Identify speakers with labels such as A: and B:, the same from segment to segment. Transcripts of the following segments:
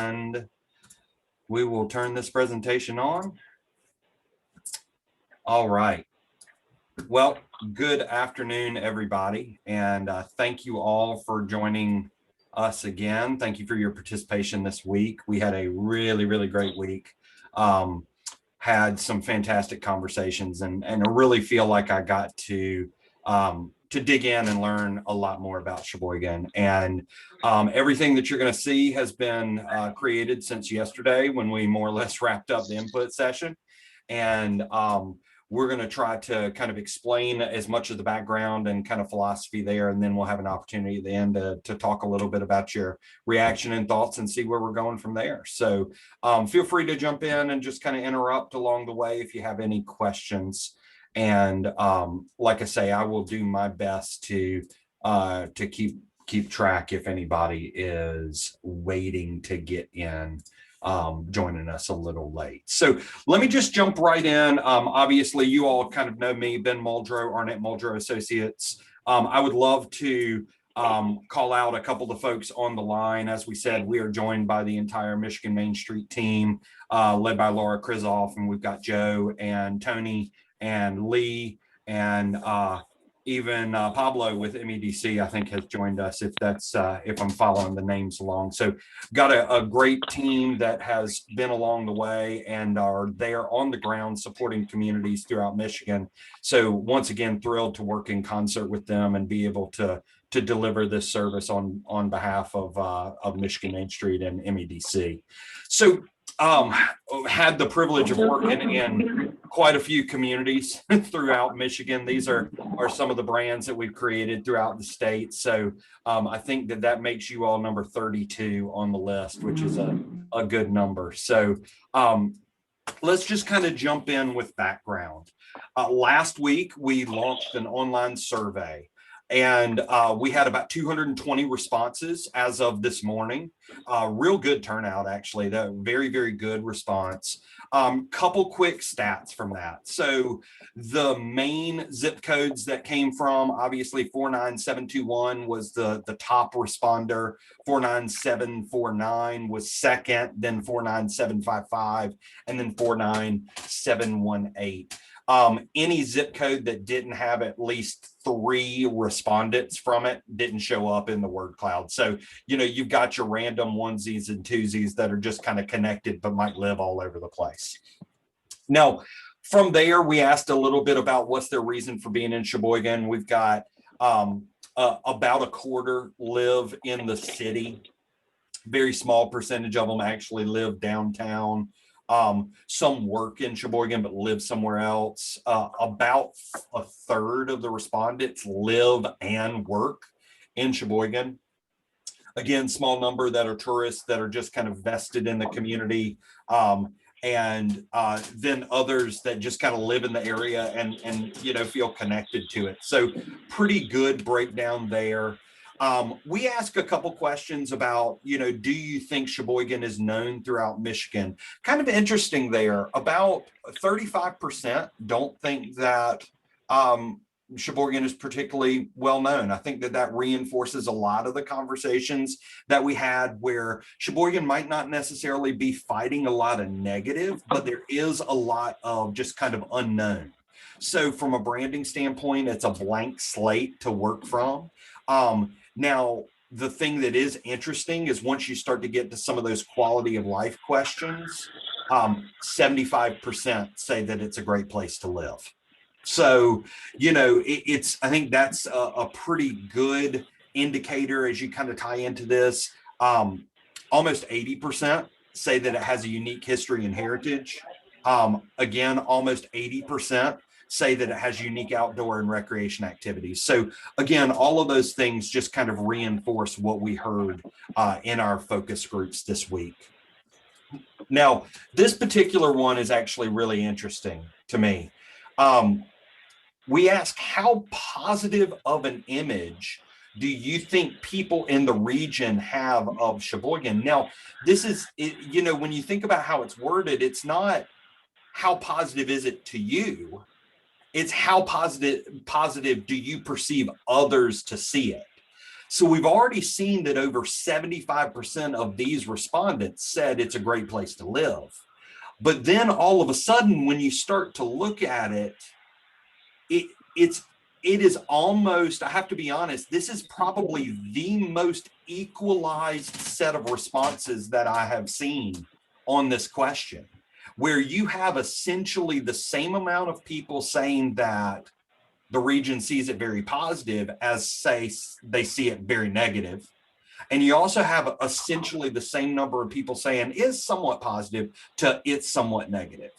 A: and we will turn this presentation on. All right. Well, good afternoon, everybody, and thank you all for joining us again. Thank you for your participation this week. We had a really great week. Had some fantastic conversations, and I really feel like I got to dig in and learn a lot more about Sheboygan. And everything that you're going to see has been created since yesterday when we more or less wrapped up the input session. And we're going to try to kind of explain as much of the background and kind of philosophy there, and then we'll have an opportunity at the end to talk a little bit about your reaction and thoughts and see where we're going from there. So feel free to jump in and just kind of interrupt along the way if you have any questions. And like I say, I will do my best to keep track if anybody is waiting to get in. Joining us a little late. So let me just jump right in. Obviously, you all kind of know me, Ben Muldrow, Arnett Muldrow Associates. I would love to call out a couple of folks on the line. As we said, we are joined by the entire Michigan Main Street team, led by Laura Krizoff, and we've got Joe and Tony and Lee and even Pablo with MEDC, I think, has joined us, if I'm following the names along. So got a great team that has been along the way and are there on the ground supporting communities throughout Michigan. So once again, thrilled to work in concert with them and be able to deliver this service on behalf of Michigan Main Street and MEDC. So had the privilege of working in quite a few communities throughout Michigan. These are some of the brands that we've created throughout the state. So I think that makes you all number 32 on the list, which is a good number. So let's just kind of jump in with background. Last week, we launched an online survey. And we had about 220 responses as of this morning. Real good turnout, actually. That very good response. Couple quick stats from that. So the main zip codes that came from, obviously 49721 was the top responder. 49749 was second, then 49755, and then 49718. Any zip code that didn't have at least 3 respondents from it didn't show up in the word cloud. So, you've got your random onesies and twosies that are just kind of connected, but might live all over the place. Now, from there, we asked a little bit about what's their reason for being in Sheboygan. We've got about a quarter live in the city. Very small percentage of them actually live downtown. Some work in Cheboygan but live somewhere else. About a third of the respondents live and work in Cheboygan. Again, small number that are tourists that are just kind of vested in the community, and then others that just kind of live in the area and feel connected to it. So pretty good breakdown there. We ask a couple questions about, do you think Sheboygan is known throughout Michigan? Kind of interesting there. About 35% don't think that Sheboygan is particularly well known. I think that reinforces a lot of the conversations that we had where Sheboygan might not necessarily be fighting a lot of negative, but there is a lot of just kind of unknown. So from a branding standpoint, it's a blank slate to work from. Now, the thing that is interesting is once you start to get to some of those quality of life questions, 75% say that it's a great place to live. So, I think that's a pretty good indicator as you kind of tie into this. Almost 80% say that it has a unique history and heritage. Again, almost 80% say that it has unique outdoor and recreation activities. So again, all of those things just kind of reinforce what we heard in our focus groups this week. Now, this particular one is actually really interesting to me. We ask, how positive of an image do you think people in the region have of Sheboygan? Now, this is, when you think about how it's worded, it's not how positive is it to you? It's how positive do you perceive others to see it? So we've already seen that over 75% of these respondents said it's a great place to live. But then all of a sudden, when you start to look at it, it is almost, I have to be honest, this is probably the most equalized set of responses that I have seen on this question, where you have essentially the same amount of people saying that the region sees it very positive as say they see it very negative. And you also have essentially the same number of people saying is somewhat positive to it's somewhat negative.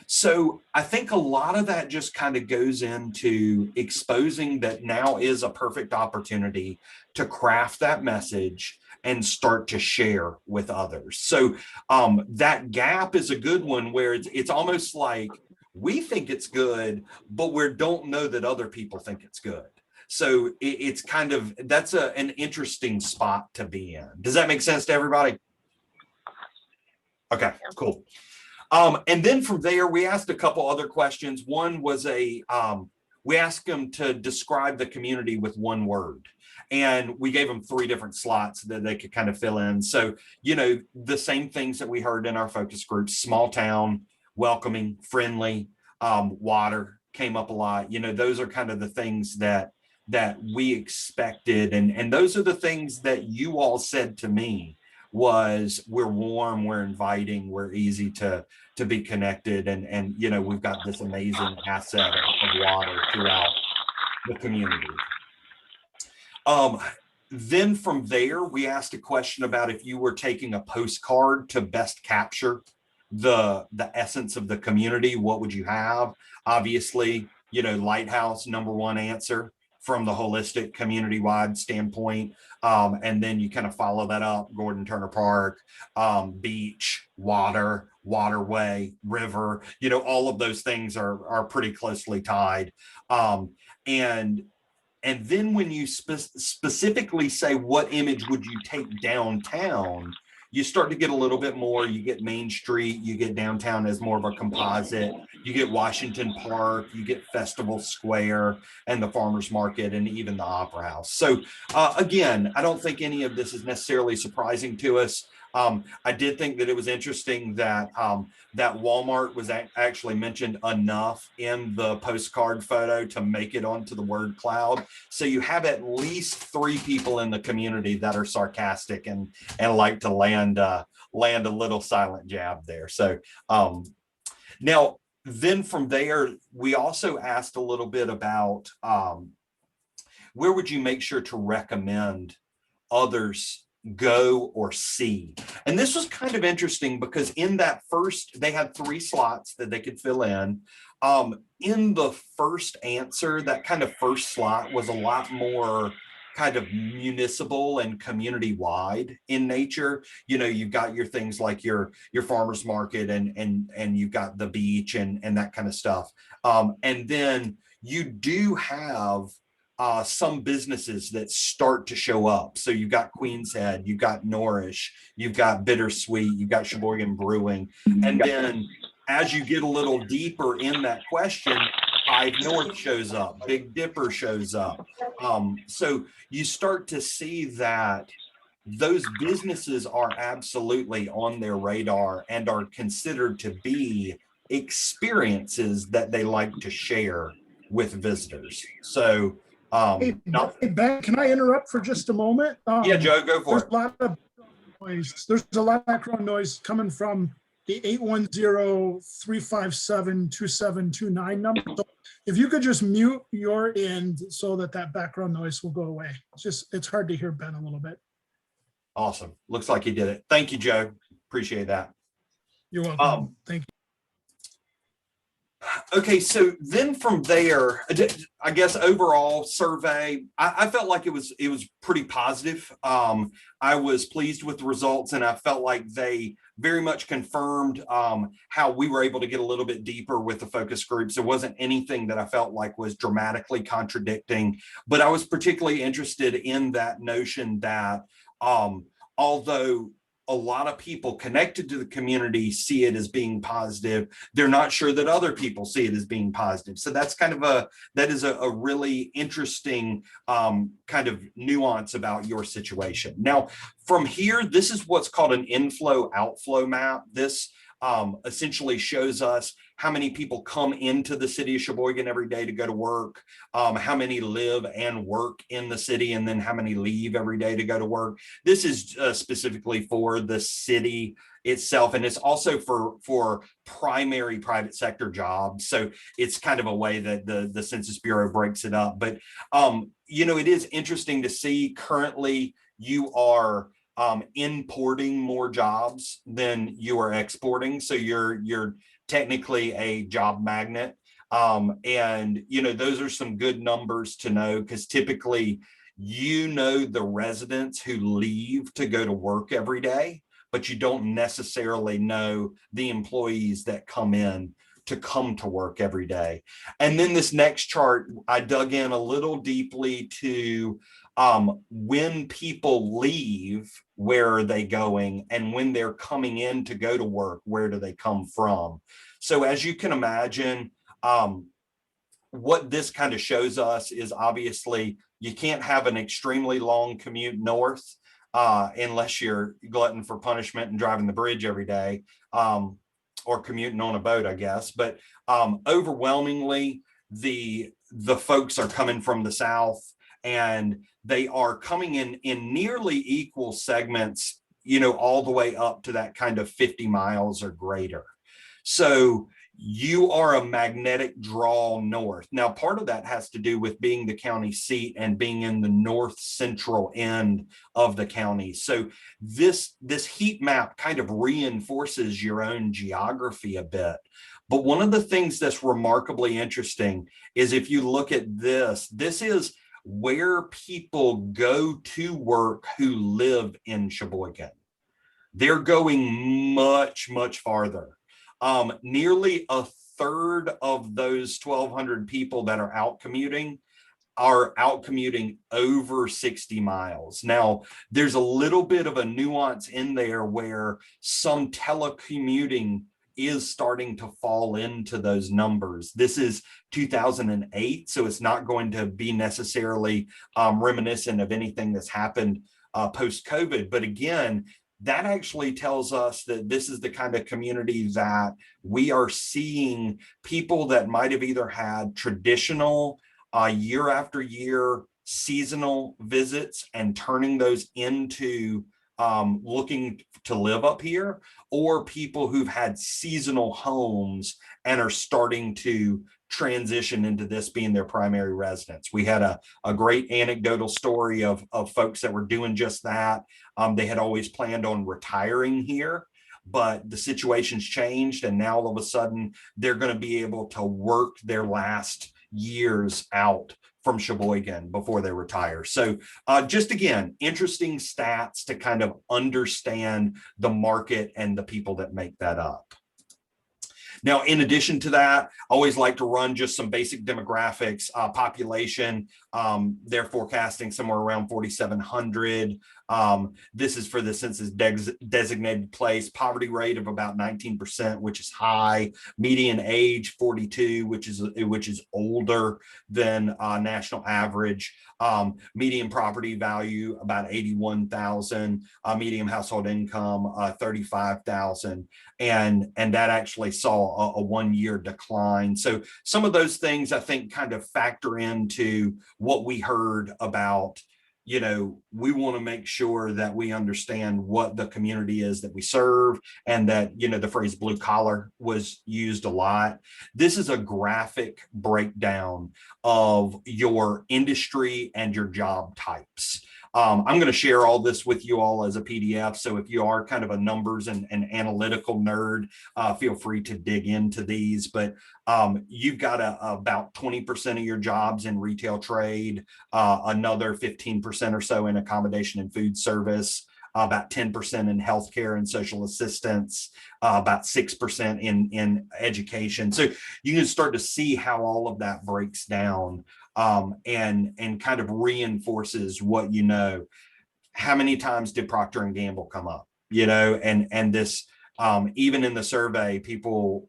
A: So I think a lot of that just kind of goes into exposing that now is a perfect opportunity to craft that message and start to share with others. So that gap is a good one where it's almost like we think it's good, but we don't know that other people think it's good. So it's kind of, that's an interesting spot to be in. Does that make sense to everybody? Okay, cool. And then from there, we asked a couple other questions. One was we asked them to describe the community with one word. And we gave them 3 different slots that they could kind of fill in. So, you know, the same things that we heard in our focus groups: small town, welcoming, friendly, water came up a lot. You know, those are kind of the things that we expected. And those are the things that you all said to me was we're warm, we're inviting, we're easy to be connected. And, you know, we've got this amazing asset of water throughout the community. Then from there, we asked a question about if you were taking a postcard to best capture the essence of the community, what would you have? Obviously, you know, lighthouse, number 1 answer from the holistic community-wide standpoint. And then you kind of follow that up: Gordon Turner Park, beach, water, waterway, river, you know, all of those things are pretty closely tied. And then when you specifically say what image would you take downtown, you start to get a little bit more. You get Main Street, you get downtown as more of a composite, you get Washington Park, you get Festival Square and the Farmers Market and even the Opera House. So again, I don't think any of this is necessarily surprising to us. I did think that it was interesting that that Walmart was actually mentioned enough in the postcard photo to make it onto the word cloud. So you have at least 3 people in the community that are sarcastic and like to land a little silent jab there. So now then from there, we also asked a little bit about where would you make sure to recommend others go or see. And this was kind of interesting because in that first, they had 3 slots that they could fill in. In the first answer, that kind of first slot was a lot more kind of municipal and community wide in nature. You know, you've got your things like your farmers market and you've got the beach and that kind of stuff. And then you do have some businesses that start to show up. So you've got Queen's Head, you've got Nourish, you've got Bittersweet, you've got Cheboygan Brewing. And then as you get a little deeper in that question, Five North shows up, Big Dipper shows up. So you start to see that those businesses are absolutely on their radar and are considered to be experiences that they like to share with visitors. So
B: hey, Ben, can I interrupt for just a moment?
A: Yeah, Joe, go for it.
B: There's a lot of background noise coming from the 810-357-2729 number. So if you could just mute your end so that background noise will go away. It's hard to hear Ben a little bit.
A: Awesome. Looks like you did it. Thank you, Joe. Appreciate that.
B: You're welcome. Thank you.
A: Okay, so then from there, I guess overall survey, I felt like it was pretty positive. I was pleased with the results, and I felt like they very much confirmed how we were able to get a little bit deeper with the focus groups. There wasn't anything that I felt like was dramatically contradicting, but I was particularly interested in that notion that although a lot of people connected to the community see it as being positive. They're not sure that other people see it as being positive. So that's kind of that is a really interesting kind of nuance about your situation. Now, from here, this is what's called an inflow outflow map. This essentially shows us how many people come into the city of Sheboygan every day to go to work, how many live and work in the city, and then how many leave every day to go to work. This is specifically for the city itself, and it's also for primary private sector jobs. So it's kind of a way that the Census Bureau breaks it up. But you know, it is interesting to see currently you are importing more jobs than you are exporting. So you're technically a job magnet. And, you know, those are some good numbers to know, because typically, you know, the residents who leave to go to work every day, but you don't necessarily know the employees that come in to come to work every day. And then this next chart, I dug in a little deeply to when people leave, where are they going? And when they're coming in to go to work, where do they come from? So as you can imagine, what this kind of shows us is obviously you can't have an extremely long commute north unless you're glutton for punishment and driving the bridge every day, or commuting on a boat, I guess. But overwhelmingly, the folks are coming from the south, and they are coming in nearly equal segments, you know, all the way up to that kind of 50 miles or greater. So you are a magnetic draw north. Now, part of that has to do with being the county seat and being in the north central end of the county. So this heat map kind of reinforces your own geography a bit. But one of the things that's remarkably interesting is if you look at this is where people go to work who live in Cheboygan. They're going much, much farther. Nearly a third of those 1,200 people that are out commuting over 60 miles. Now, there's a little bit of a nuance in there where some telecommuting is starting to fall into those numbers. This is 2008, so it's not going to be necessarily reminiscent of anything that's happened post-COVID. But again, that actually tells us that this is the kind of community that we are seeing people that might have either had traditional year after year seasonal visits and turning those into looking to live up here, or people who've had seasonal homes and are starting to transition into this being their primary residence. We had a great anecdotal story of folks that were doing just that. They had always planned on retiring here, but the situation's changed, and now all of a sudden they're going to be able to work their last years out from Cheboygan before they retire. So just again, interesting stats to kind of understand the market and the people that make that up. Now, in addition to that, I always like to run just some basic demographics. Population, they're forecasting somewhere around 4,700. This is for the census designated place. Poverty rate of about 19%, which is high. Median age 42, which is older than national average. Median property value about 81,000. Median household income 35,000, and that actually saw a 1-year decline. So some of those things I think kind of factor into what we heard about. You know, we want to make sure that we understand what the community is that we serve, and that, you know, the phrase blue collar was used a lot. This is a graphic breakdown of your industry and your job types. I'm going to share all this with you all as a PDF. So if you are kind of a numbers and analytical nerd, feel free to dig into these. But you've got about 20% of your jobs in retail trade, another 15% or so in accommodation and food service, about 10% in healthcare and social assistance, about 6% in education. So you can start to see how all of that breaks down and kind of reinforces what you know. How many times did Procter & Gamble come up? and this, even in the survey,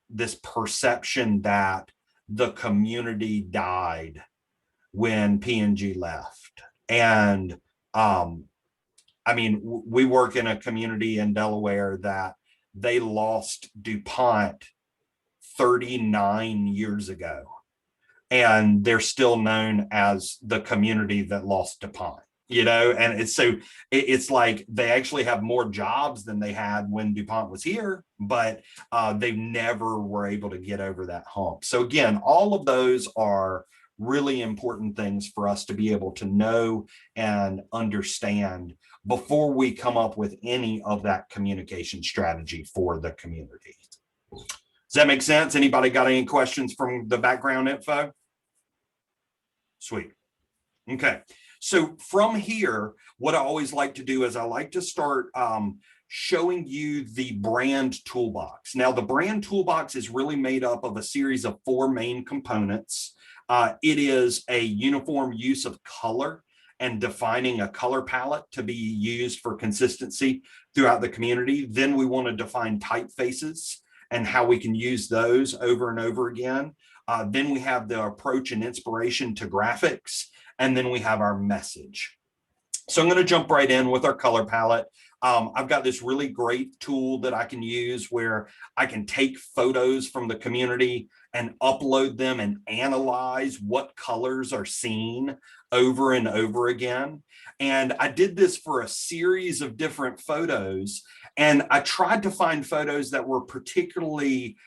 A: this perception that the community died when P&G left. And I mean, we work in a community in Delaware that they lost DuPont 39 years ago, and they're still known as the community that lost DuPont, and it's like they actually have more jobs than they had when DuPont was here, but they never were able to get over that hump. So again, all of those are really important things for us to be able to know and understand before we come up with any of that communication strategy for the community. Does that make sense? Anybody got any questions from the background info? Sweet. Okay. So from here, what I always like to do is I like to start showing you the brand toolbox. Now, the brand toolbox is really made up of a series of 4 main components. It is a uniform use of color and defining a color palette to be used for consistency throughout the community. Then we want to define typefaces and how we can use those over and over again. Then we have the approach and inspiration to graphics, and then we have our message. So I'm going to jump right in with our color palette. I've got this really great tool that I can use where I can take photos from the community and upload them and analyze what colors are seen over and over again. And I did this for a series of different photos, and I tried to find photos that were particularly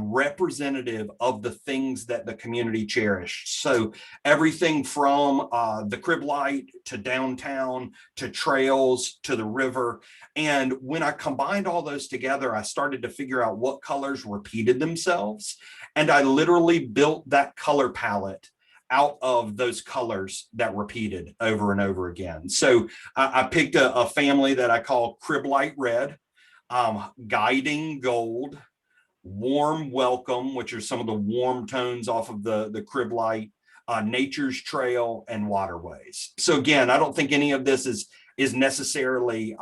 A: representative of the things that the community cherished. So everything from the crib light to downtown to trails to the river. And when I combined all those together, I started to figure out what colors repeated themselves. And I literally built that color palette out of those colors that repeated over and over again. So I picked a family that I call crib light red, guiding gold, warm welcome, which are some of the warm tones off of the crib light, nature's trail, and waterways. So again, I don't think any of this is necessarily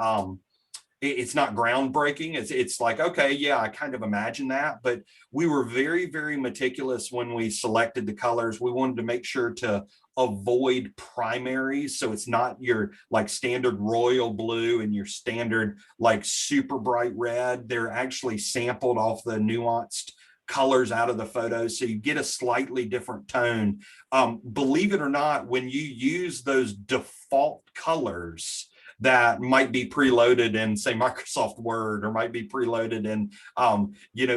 A: it's not groundbreaking. It's like, okay, yeah, I kind of imagine that, but we were very, very meticulous when we selected the colors. We wanted to make sure to avoid primaries. So it's not your like standard royal blue and your standard like super bright red. They're actually sampled off the nuanced colors out of the photos. So you get a slightly different tone. Believe it or not, when you use those default colors that might be preloaded in, say, Microsoft Word, or might be preloaded in,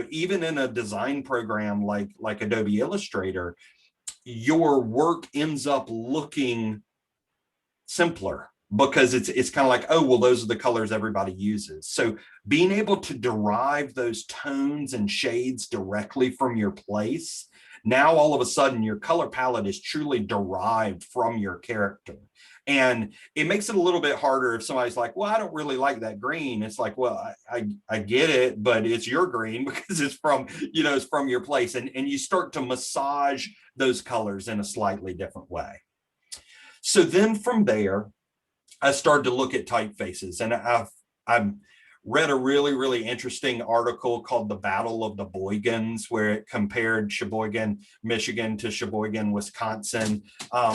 A: even in a design program like Adobe Illustrator, your work ends up looking simpler because it's kind of like, oh, well, those are the colors everybody uses. So being able to derive those tones and shades directly from your place, now all of a sudden your color palette is truly derived from your character. And it makes it a little bit harder if somebody's like, well, I don't really like that green. It's like, well, I get it, but it's your green because it's from, it's from your place. And you start to massage those colors in a slightly different way. So then from there, I started to look at typefaces, and I've read a really, really interesting article called The Battle of the Boygans, where it compared Sheboygan, Michigan to Sheboygan, Wisconsin.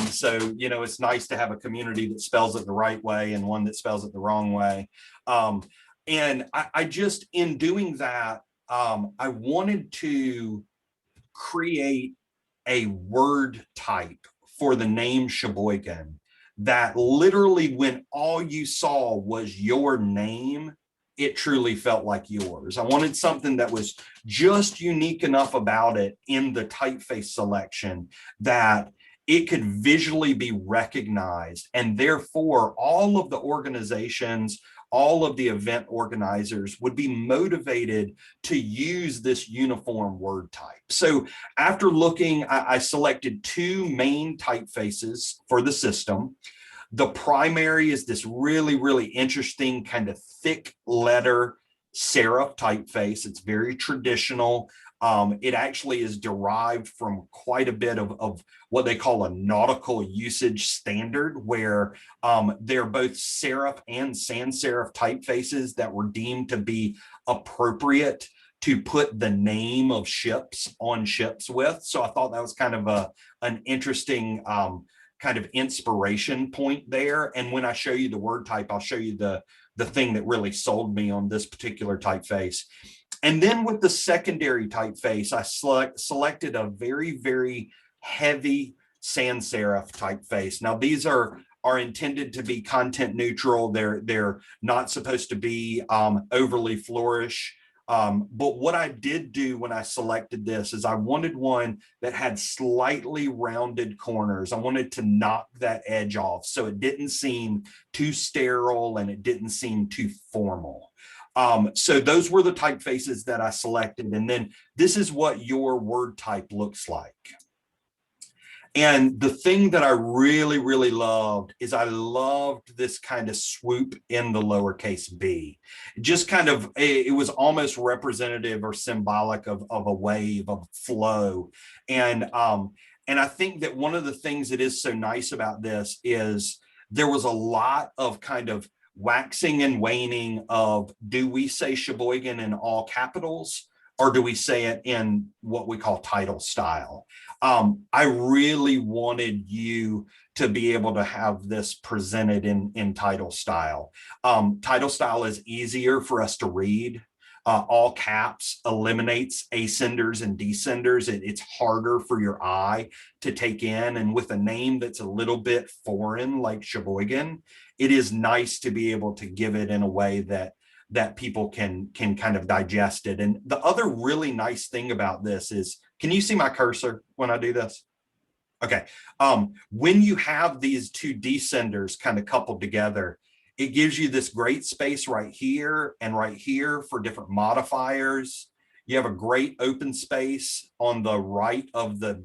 A: So, it's nice to have a community that spells it the right way and one that spells it the wrong way. And I just, in doing that, I wanted to create a word type for the name Cheboygan that literally, when all you saw was your name, it truly felt like yours. I wanted something that was just unique enough about it in the typeface selection that it could visually be recognized. And therefore, all of the organizations, all of the event organizers would be motivated to use this uniform word type. So after looking, I selected 2 main typefaces for the system. The primary is this really, really interesting kind of thick letter serif typeface. It's very traditional. It actually is derived from quite a bit of what they call a nautical usage standard, where they're both serif and sans serif typefaces that were deemed to be appropriate to put the name of ships on ships with. So I thought that was kind of an interesting kind of inspiration point there. And when I show you the word type, I'll show you the thing that really sold me on this particular typeface. And then with the secondary typeface, I selected a very, very heavy sans serif typeface. Now these are intended to be content neutral. They're not supposed to be overly flourish. But what I did do when I selected this is I wanted one that had slightly rounded corners. I wanted to knock that edge off so it didn't seem too sterile and it didn't seem too formal. So those were the typefaces that I selected. And then this is what your word type looks like. And the thing that I really, really loved is I loved this kind of swoop in the lowercase b. Just kind of, it was almost representative or symbolic of a wave, of flow. And I think that one of the things that is so nice about this is there was a lot of kind of waxing and waning of, do we say Sheboygan in all capitals, or do we say it in what we call title style? I really wanted you to be able to have this presented in title style. Title style is easier for us to read. All caps eliminates ascenders and descenders. It's harder for your eye to take in. And with a name that's a little bit foreign like Cheboygan, it is nice to be able to give it in a way that people can kind of digest it. And the other really nice thing about this is, can you see my cursor when I do this? Okay. When you have these two descenders kind of coupled together, it gives you this great space right here and right here for different modifiers. You have a great open space on the right of the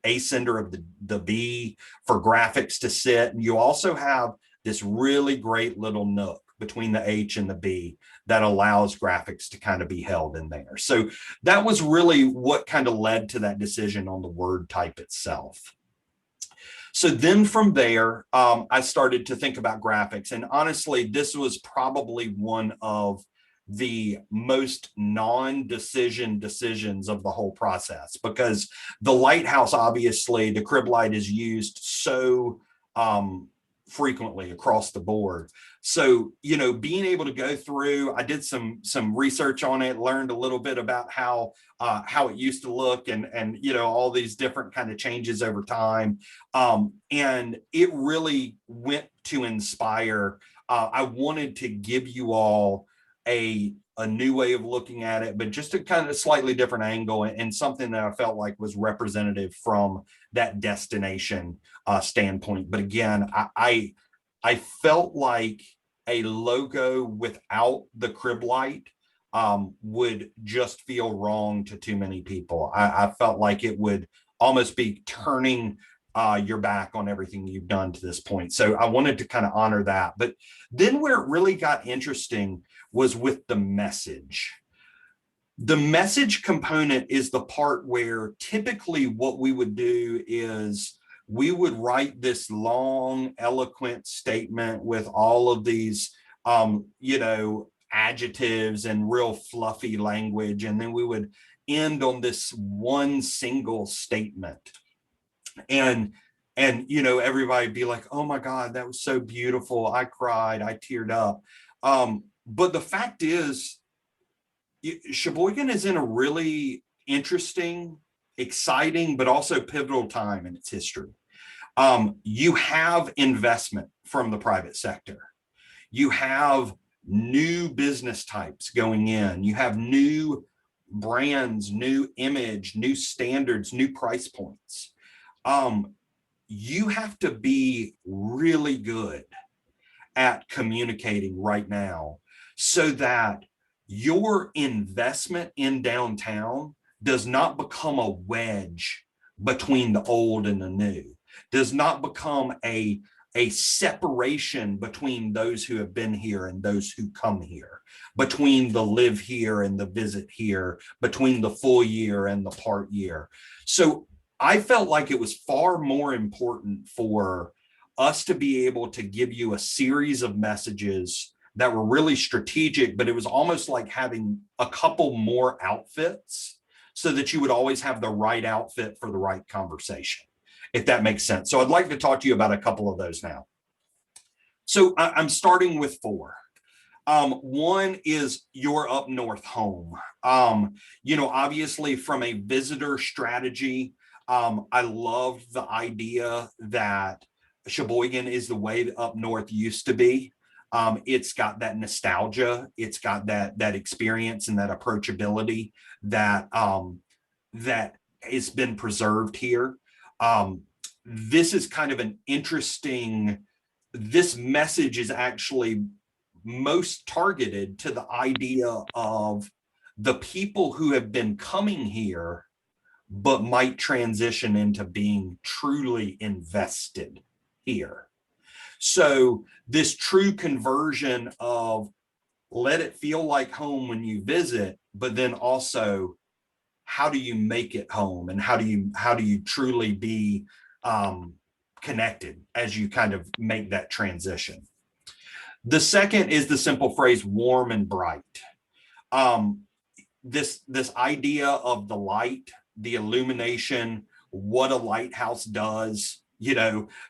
A: ascender of the B for graphics to sit. And you also have this really great little nook between the H and the B that allows graphics to kind of be held in there. So that was really what kind of led to that decision on the word type itself. So then from there, I started to think about graphics. And honestly, this was probably one of the most non-decision decisions of the whole process, because the lighthouse, obviously, the crib light is used so frequently across the board. So, you know, being able to go through, I did some research on it, learned a little bit about how it used to look, and you know, all these different kind of changes over time. And it really went to inspire. I wanted to give you all a new way of looking at it, but just a kind of slightly different angle, and something that I felt like was representative from that destination standpoint. But again, I felt like a logo without the crib light would just feel wrong to too many people. I felt like it would almost be turning your back on everything you've done to this point. So I wanted to kind of honor that. But then where it really got interesting was with the message. The message component is the part where typically what we would do is we would write this long, eloquent statement with all of these, you know, adjectives and real fluffy language. And then we would end on this one single statement. And you know, everybody would be like, oh my God, that was so beautiful. I cried, I teared up. But the fact is, Sheboygan is in a really interesting, exciting, but also pivotal time in its history. You have investment from the private sector. You have new business types going in. You have new brands, new image, new standards, new price points. You have to be really good at communicating right now so that your investment in downtown does not become a wedge between the old and the new, does not become a a separation between those who have been here and those who come here, between the live here and the visit here, between the full year and the part year. So I felt like it was far more important for us to be able to give you a series of messages that were really strategic, but it was almost like having a couple more outfits so that you would always have the right outfit for the right conversation, if that makes sense. So I'd like to talk to you about a couple of those now. So I'm starting with 4. One is your up north home. Obviously from a visitor strategy, I loved the idea that Sheboygan is the way that up north used to be. It's got that nostalgia. It's got that experience and that approachability that has been preserved here. This is kind of an interesting, this message is actually most targeted to the idea of the people who have been coming here, but might transition into being truly invested here. So this true conversion of let it feel like home when you visit, but then also how do you make it home, and how do you truly be connected as you kind of make that transition. The second is the simple phrase warm and bright. This idea of the light, the illumination, what a lighthouse does,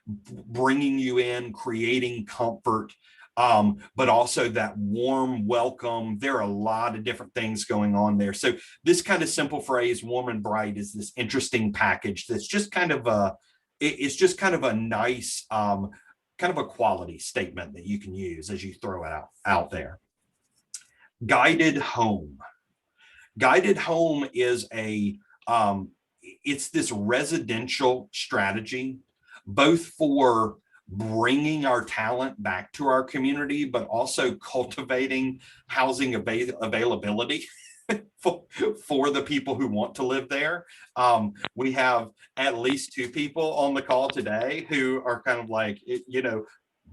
A: bringing you in, creating comfort, but also that warm welcome. There are a lot of different things going on there. So this kind of simple phrase, warm and bright, is this interesting package that's just kind of it's just kind of a nice, kind of a quality statement that you can use as you throw it out there. Guided home. Guided home is it's this residential strategy, both for bringing our talent back to our community, but also cultivating housing availability for the people who want to live there. We have at least 2 people on the call today who are kind of like,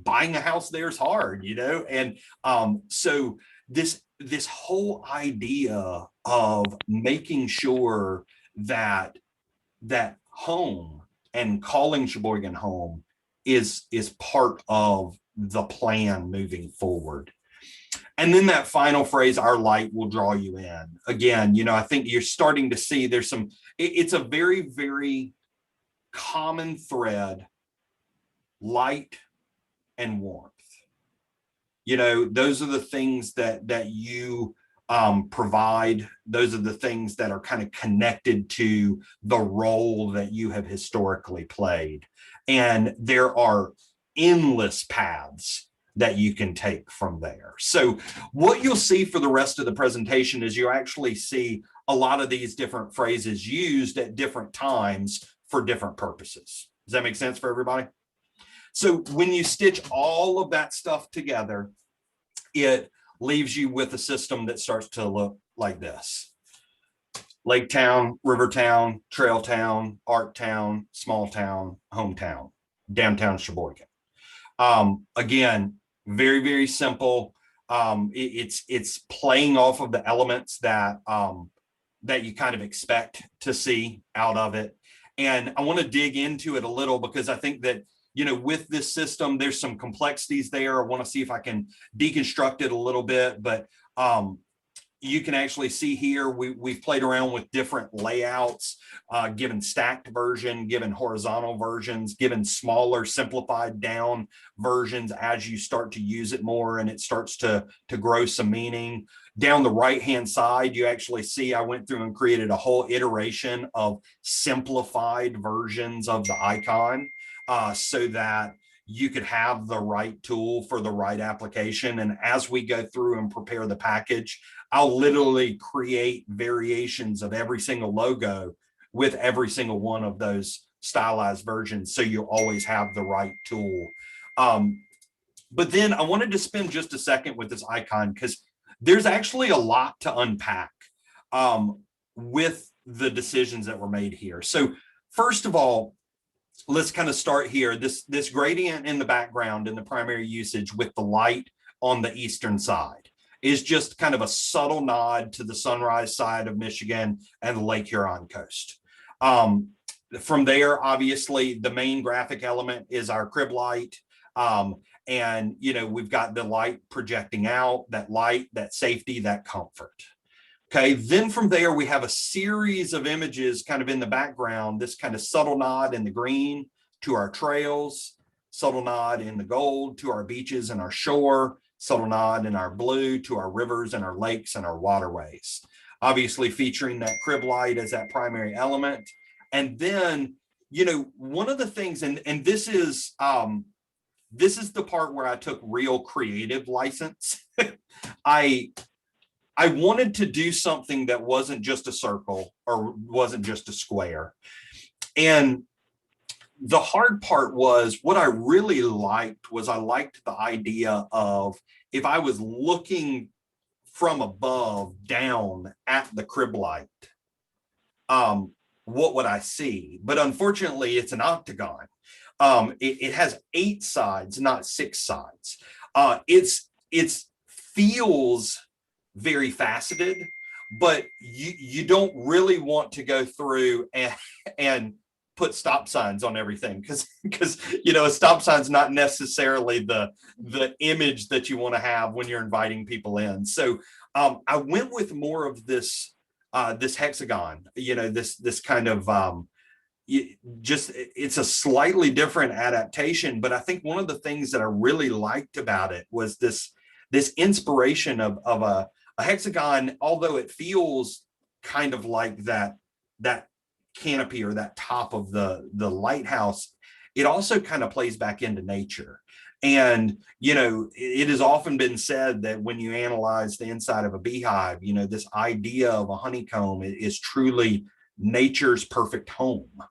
A: buying a house there is hard, and so this whole idea of making sure that home and calling Cheboygan home is part of the plan moving forward. And then that final phrase, our light will draw you in. Again, I think you're starting to see there's it's a very, very common thread, light and warmth. Those are the things that you provide. Those are the things that are kind of connected to the role that you have historically played. And there are endless paths that you can take from there. So what you'll see for the rest of the presentation is you actually see a lot of these different phrases used at different times for different purposes. Does that make sense for everybody? So when you stitch all of that stuff together, it leaves you with a system that starts to look like this: Lake Town, River Town, Trail Town, Art Town, Small Town, Hometown, Downtown Sheboygan. Again, very, very simple. It's playing off of the elements that you kind of expect to see out of it. And I want to dig into it a little because I think that, with this system, there's some complexities there. I want to see if I can deconstruct it a little bit, but you can actually see here, we've played around with different layouts, given stacked version, given horizontal versions, given smaller, simplified down versions as you start to use it more and it starts to grow some meaning. Down the right-hand side, you actually see I went through and created a whole iteration of simplified versions of the icon so that you could have the right tool for the right application. And as we go through and prepare the package, I'll literally create variations of every single logo with every single one of those stylized versions, so you always have the right tool. But then I wanted to spend just a second with this icon because there's actually a lot to unpack with the decisions that were made here. So first of all, let's kind of start here. This gradient in the background in the primary usage with the light on the eastern side is just kind of a subtle nod to the Sunrise side of Michigan and the Lake Huron coast. From there, obviously, the main graphic element is our crib light. And, you know, we've got the light projecting out, that light, that safety, that comfort. Okay, then from there, we have a series of images kind of in the background, this kind of subtle nod in the green to our trails, subtle nod in the gold to our beaches and our shore, subtle nod in our blue to our rivers and our lakes and our waterways. Obviously featuring that crib light as that primary element. And then, you know, one of the things, and this is the part where I took real creative license. I wanted to do something that wasn't just a circle or wasn't just a square. And the hard part was what I really liked was I liked the idea of if I was looking from above down at the crib light, what would I see? But unfortunately, it's an octagon. It has 8 sides, not 6 sides. It feels very faceted, but you don't really want to go through and put stop signs on everything because you know, a stop sign's not necessarily the image that you want to have when you're inviting people in. So I went with more of this this hexagon, you know, this kind of it's a slightly different adaptation, but I think one of the things that I really liked about it was this inspiration of a hexagon, although it feels kind of like that canopy or that top of the lighthouse, it also kind of plays back into nature. And, you know, it has often been said that when you analyze the inside of a beehive, you know, this idea of a honeycomb is truly nature's perfect home.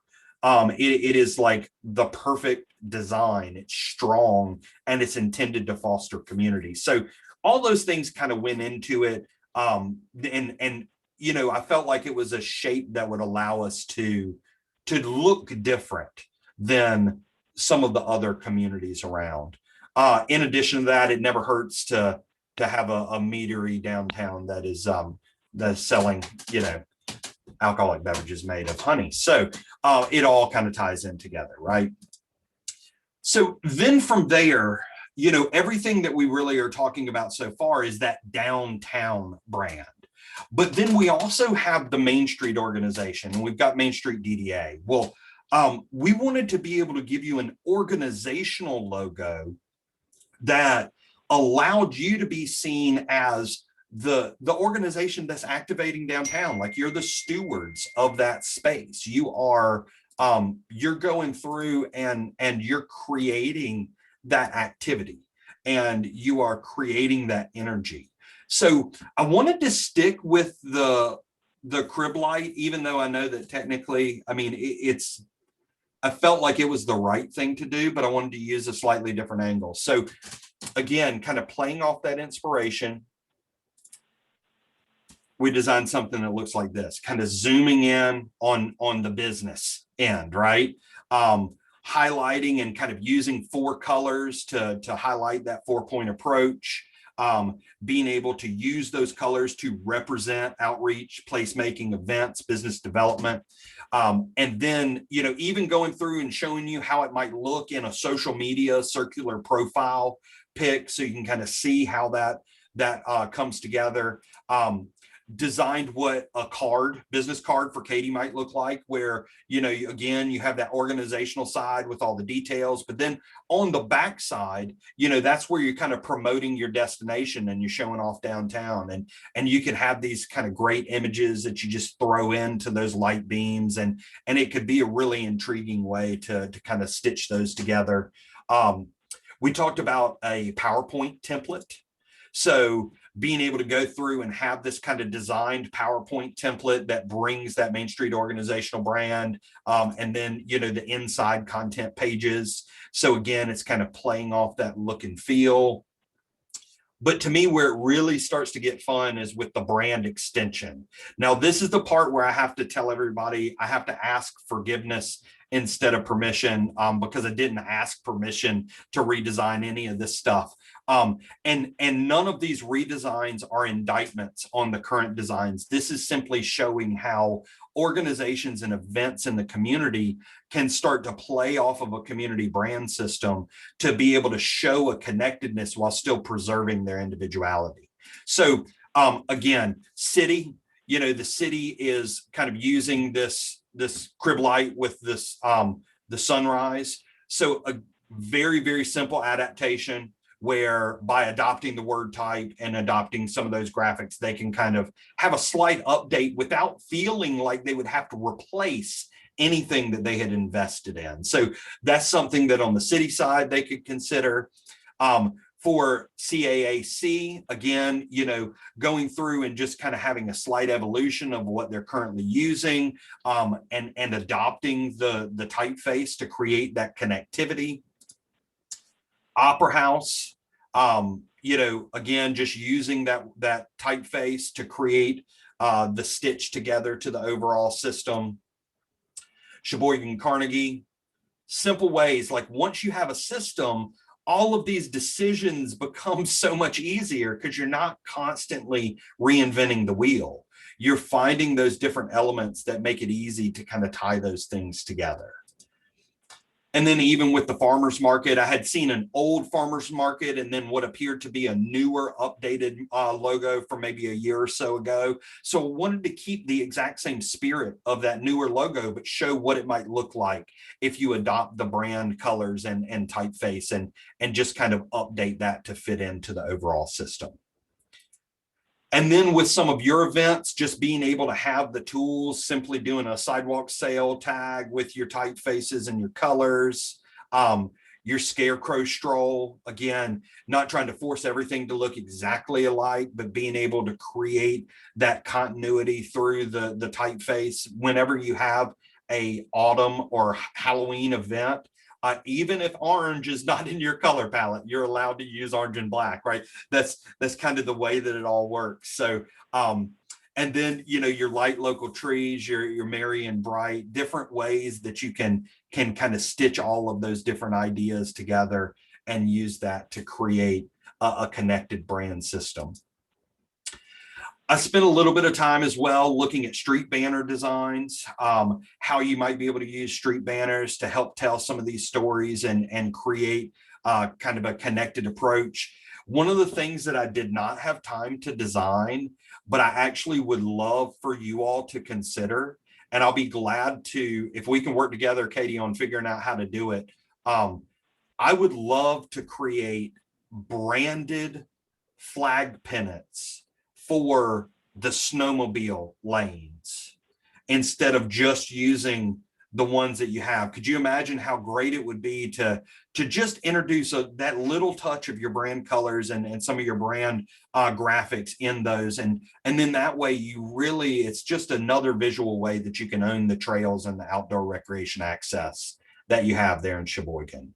A: It is like the perfect design. It's strong and it's intended to foster community. So all those things kind of went into it. And you know, I felt like it was a shape that would allow us to look different than some of the other communities around. In addition to that, it never hurts to have a meadery downtown that is that's selling, you know, alcoholic beverages made of honey. So it all kind of ties in together, right? So then from there, you know, everything that we really are talking about so far is that downtown brand. But then we also have the Main Street organization, and we've got Main Street DDA. Well, we wanted to be able to give you an organizational logo that allowed you to be seen as the organization that's activating downtown. Like you're the stewards of that space. You are you're going through and you're creating that activity and you are creating that energy. So I wanted to stick with the crib light, even though I know that technically, I mean, I felt like it was the right thing to do, but I wanted to use a slightly different angle. So again, kind of playing off that inspiration, we designed something that looks like this, kind of zooming in on the business end, right? Highlighting and kind of using 4 colors to highlight that 4-point approach. Being able to use those colors to represent outreach, placemaking, events, business development. And then, you know, even going through and showing you how it might look in a social media circular profile pic, so you can kind of see how that comes together. Designed what a business card for Katie might look like, where, you know, again, you have that organizational side with all the details, but then on the back side, you know, that's where you're kind of promoting your destination and you're showing off downtown, and you can have these kind of great images that you just throw into those light beams, and it could be a really intriguing way to kind of stitch those together. We talked about a PowerPoint template. So being able to go through and have this kind of designed PowerPoint template that brings that Main Street organizational brand, and then, you know, the inside content pages. So again, it's kind of playing off that look and feel. But to me, where it really starts to get fun is with the brand extension. Now, this is the part where I have to tell everybody, I have to ask forgiveness instead of permission, because I didn't ask permission to redesign any of this stuff. And none of these redesigns are indictments on the current designs. This is simply showing how organizations and events in the community can start to play off of a community brand system to be able to show a connectedness while still preserving their individuality. So again, city, you know, the city is kind of using this crib light with this the sunrise. So a very, very simple adaptation where by adopting the word type and adopting some of those graphics, they can kind of have a slight update without feeling like they would have to replace anything that they had invested in. So that's something that on the city side, they could consider. For CAAC, again, you know, going through and just kind of having a slight evolution of what they're currently using, and adopting the typeface to create that connectivity. Opera House, you know, again, just using that typeface to create the stitch together to the overall system. Sheboygan Carnegie, simple ways, like once you have a system, all of these decisions become so much easier because you're not constantly reinventing the wheel. You're finding those different elements that make it easy to kind of tie those things together. And then even with the farmers market, I had seen an old farmers market and then what appeared to be a newer updated logo from maybe a year or so ago. So I wanted to keep the exact same spirit of that newer logo, but show what it might look like if you adopt the brand colors and typeface and just kind of update that to fit into the overall system. And then with some of your events, just being able to have the tools, simply doing a sidewalk sale tag with your typefaces and your colors, your scarecrow stroll, again, not trying to force everything to look exactly alike, but being able to create that continuity through the typeface whenever you have a autumn or Halloween event. Even if orange is not in your color palette, you're allowed to use orange and black, right? That's kind of the way that it all works. So, and then, you know, your light local trees, your merry and bright, different ways that you can kind of stitch all of those different ideas together and use that to create a connected brand system. I spent a little bit of time as well looking at street banner designs, how you might be able to use street banners to help tell some of these stories and create kind of a connected approach. One of the things that I did not have time to design, but I actually would love for you all to consider, and I'll be glad to, if we can work together, Katie, on figuring out how to do it. I would love to create branded flag pennants for the snowmobile lanes instead of just using the ones that you have. Could you imagine how great it would be to just introduce that little touch of your brand colors and some of your brand graphics in those, and then that way you really, it's just another visual way that you can own the trails and the outdoor recreation access that you have there in Sheboygan.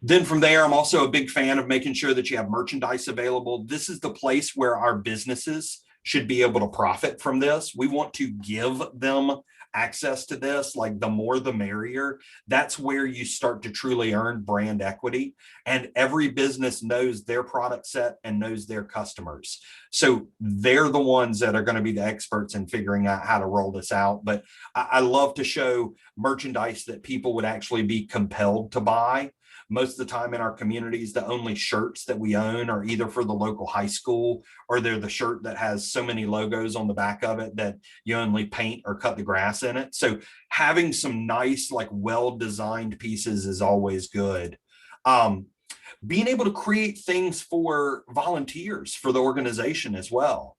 A: Then from there, I'm also a big fan of making sure that you have merchandise available. This is the place where our businesses should be able to profit from this. We want to give them access to this, like the more the merrier. That's where you start to truly earn brand equity. And every business knows their product set and knows their customers. So they're the ones that are going to be the experts in figuring out how to roll this out. But I love to show merchandise that people would actually be compelled to buy. Most of the time in our communities, the only shirts that we own are either for the local high school, or they're the shirt that has so many logos on the back of it that you only paint or cut the grass in it. So having some nice, like well-designed pieces is always good. Being able to create things for volunteers for the organization as well.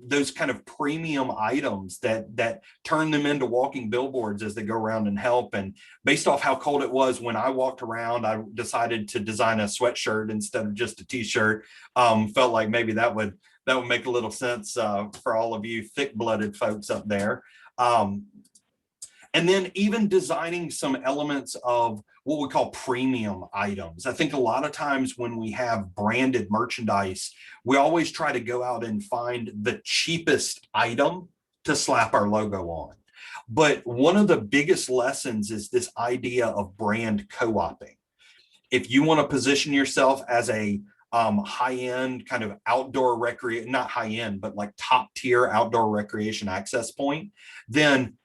A: Those kind of premium items that turn them into walking billboards as they go around and help. And based off how cold it was when I walked around, I decided to design a sweatshirt instead of just a t-shirt. Felt like maybe that would make a little sense for all of you thick-blooded folks up there. And then even designing some elements of what we call premium items. I think a lot of times when we have branded merchandise, we always try to go out and find the cheapest item to slap our logo on. But one of the biggest lessons is this idea of brand co-oping. If you want to position yourself as a high-end kind of outdoor recreation, not high-end, but like top tier outdoor recreation access point, then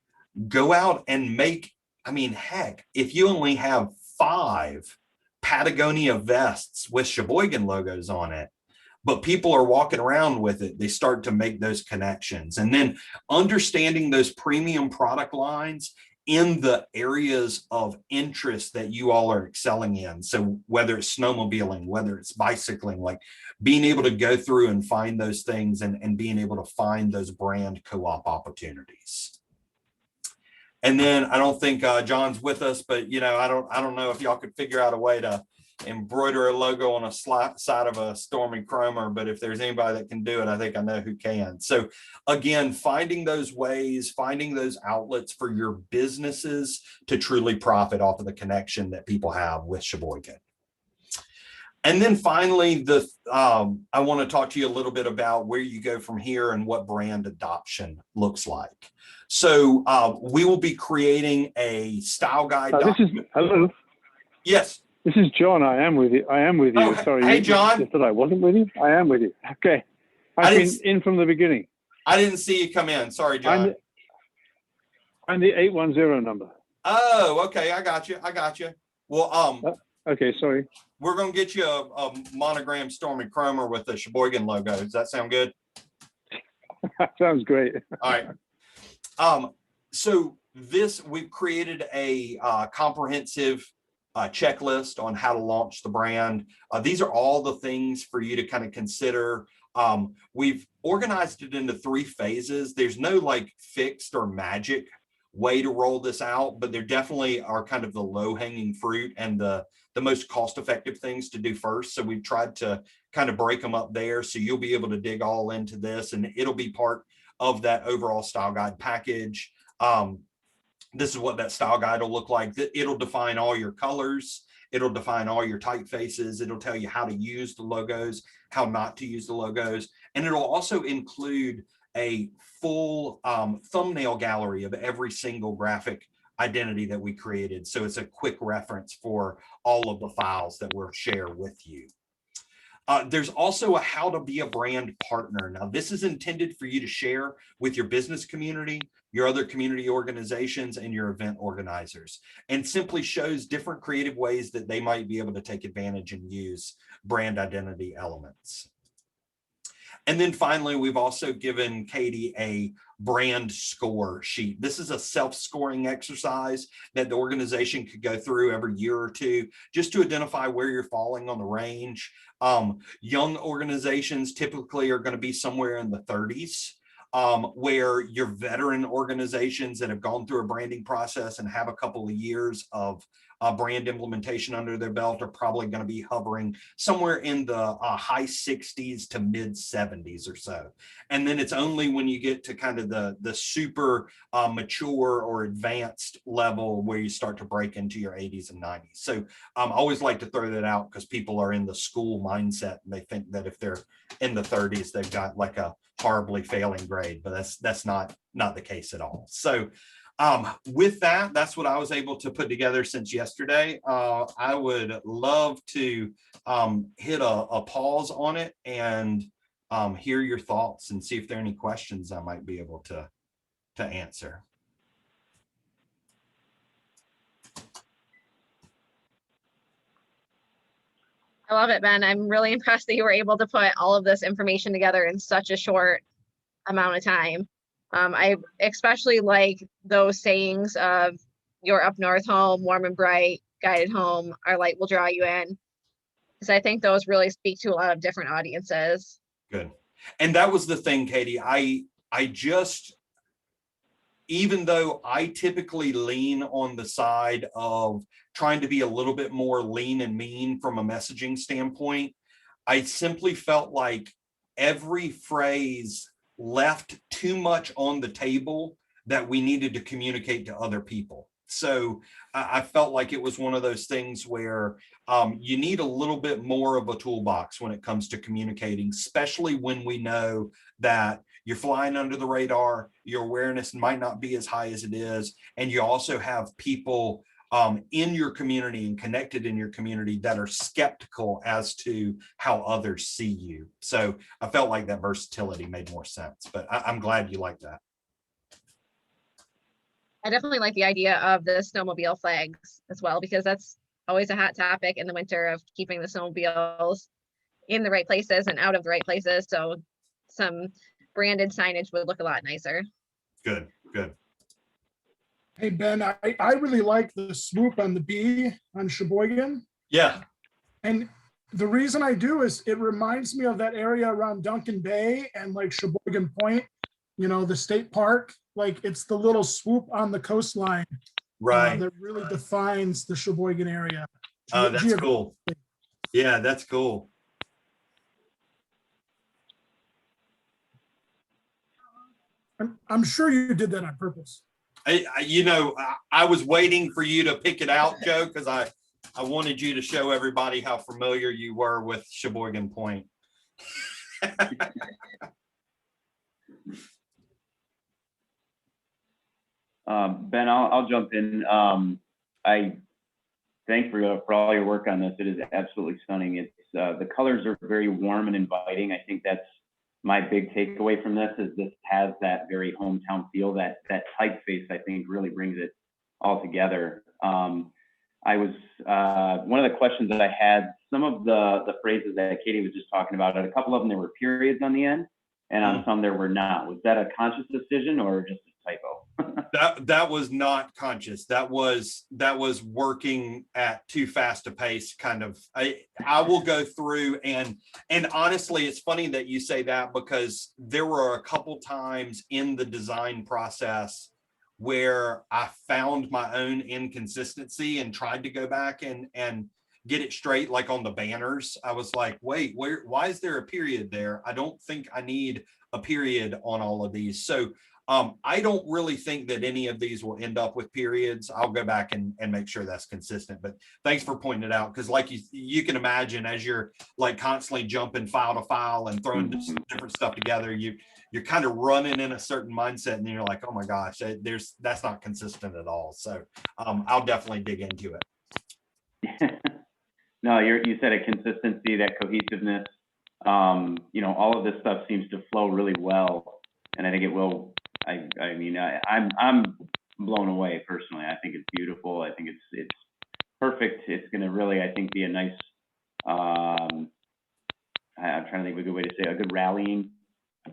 A: go out and make, I mean, heck, if you only have 5 Patagonia vests with Sheboygan logos on it, but people are walking around with it, they start to make those connections. And then understanding those premium product lines in the areas of interest that you all are excelling in. So whether it's snowmobiling, whether it's bicycling, like being able to go through and find those things and being able to find those brand co-op opportunities. And then I don't think John's with us, but I don't know if y'all could figure out a way to embroider a logo on a side of a Stormy Chromer, but if there's anybody that can do it, I think I know who can. So again, finding those ways, finding those outlets for your businesses to truly profit off of the connection that people have with Sheboygan. And then finally, I want to talk to you a little bit about where you go from here and what brand adoption looks like. So we will be creating a style guide.
C: Hello.
A: Yes.
C: This is John. I am with you.
A: Oh,
C: sorry.
A: Hey, John.
C: Just that I wasn't with you. I am with you. Okay. I've been in from the beginning.
A: I didn't see you come in. Sorry, John.
C: I'm the 810 number.
A: Oh, okay. I got you. Well,
C: okay. Sorry.
A: We're going to get you a monogram Stormy Chromer with the Sheboygan logo. Does that sound good?
C: Sounds great.
A: All right. So we've created a comprehensive checklist on how to launch the brand. These are all the things for you to kind of consider. We've organized it into 3 phases. There's no like fixed or magic way to roll this out, but there definitely are kind of the low-hanging fruit and the most cost-effective things to do first. So we've tried to kind of break them up there, so you'll be able to dig all into this, and it'll be part of that overall style guide package. This is what that style guide will look like. It'll define all your colors. It'll define all your typefaces. It'll tell you how to use the logos, how not to use the logos. And it'll also include a full thumbnail gallery of every single graphic identity that we created. So it's a quick reference for all of the files that we'll share with you. There's also a how to be a brand partner. Now, this is intended for you to share with your business community, your other community organizations, and your event organizers, and simply shows different creative ways that they might be able to take advantage and use brand identity elements. And then finally, we've also given Katie a brand score sheet. This is a self-scoring exercise that the organization could go through every year or two just to identify where you're falling on the range. Young organizations typically are going to be somewhere in the 30s, where your veteran organizations that have gone through a branding process and have a couple of years of brand implementation under their belt are probably going to be hovering somewhere in the high 60s to mid 70s or so. And then it's only when you get to kind of the super mature or advanced level where you start to break into your 80s and 90s. So I always like to throw that out because people are in the school mindset and they think that if they're in the 30s, they've got like a horribly failing grade, but that's not the case at all. So with that, that's what I was able to put together since yesterday. I would love to hit a pause on it and hear your thoughts and see if there are any questions I might be able to answer.
D: I love it, Ben. I'm really impressed that you were able to put all of this information together in such a short amount of time. I especially like those sayings of your up north home, warm and bright, guided home, our light will draw you in. Because I think those really speak to a lot of different audiences.
A: Good. And that was the thing, Katie. I just, even though I typically lean on the side of trying to be a little bit more lean and mean from a messaging standpoint, I simply felt like every phrase left too much on the table that we needed to communicate to other people. So I felt like it was one of those things where you need a little bit more of a toolbox when it comes to communicating, especially when we know that you're flying under the radar, your awareness might not be as high as it is, and you also have people in your community and connected in your community that are skeptical as to how others see you. So I felt like that versatility made more sense, but I'm glad you like that.
D: I definitely like the idea of the snowmobile flags as well, because that's always a hot topic in the winter of keeping the snowmobiles in the right places and out of the right places. So some branded signage would look a lot nicer.
A: Good, good.
B: Hey, Ben, I really like the swoop on the B on Sheboygan.
A: Yeah.
B: And the reason I do is it reminds me of that area around Duncan Bay and like Sheboygan Point, you know, the state park. Like it's the little swoop on the coastline
A: Right.
B: that really defines the Sheboygan area.
A: Oh, that's cool. Yeah, that's cool.
B: I'm sure you did that on purpose.
A: I was waiting for you to pick it out, Joe, because I wanted you to show everybody how familiar you were with Sheboygan Point.
E: Ben, I'll jump in. I thank for all your work on this. It is absolutely stunning. It's the colors are very warm and inviting. I think that's my big takeaway from this is this has that very hometown feel. That typeface I think really brings it all together. I was one of the questions that I had. Some of the phrases that Katie was just talking about. At a couple of them there were periods on the end, and on some there were not. Was that a conscious decision or just a typo?
A: that was not conscious. That was working at too fast a pace. Kind of. I will go through and honestly, it's funny that you say that because there were a couple times in the design process where I found my own inconsistency and tried to go back and get it straight. Like on the banners, I was like, wait, why is there a period there? I don't think I need a period on all of these. So I don't really think that any of these will end up with periods. I'll go back and make sure that's consistent, but thanks for pointing it out. Cause like you can imagine as you're like constantly jumping file to file and throwing different stuff together, you're kind of running in a certain mindset and you're like, oh my gosh, that's not consistent at all. So I'll definitely dig into it.
E: No, you said a consistency, that cohesiveness, all of this stuff seems to flow really well. And I think it will. I mean, I'm blown away personally. I think it's beautiful. I think it's perfect. It's going to really, I think, be a nice. I'm trying to think of a good way to say a good rallying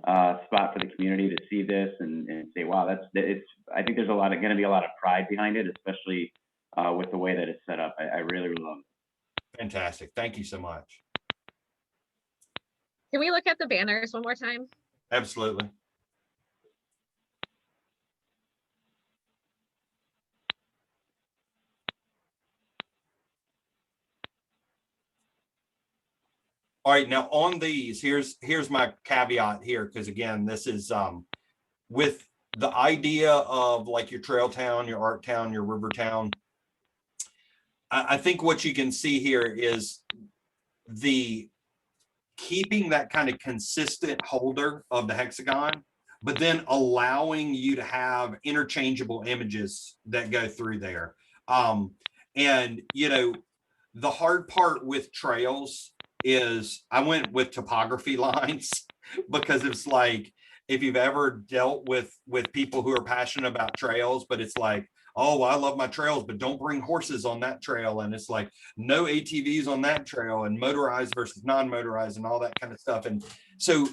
E: spot for the community to see this and say, wow, it's. I think there's going to be a lot of pride behind it, especially with the way that it's set up. I really love it.
A: Fantastic. Thank you so much.
D: Can we look at the banners one more time?
A: Absolutely. All right, now on these, here's my caveat here, because again, this is with the idea of like your trail town, your art town, your river town. I think what you can see here is the keeping that kind of consistent holder of the hexagon, but then allowing you to have interchangeable images that go through there. And the hard part with trails is I went with topography lines because it's like, if you've ever dealt with people who are passionate about trails, but it's like, oh, I love my trails, but don't bring horses on that trail. And it's like no ATVs on that trail and motorized versus non-motorized and all that kind of stuff. And so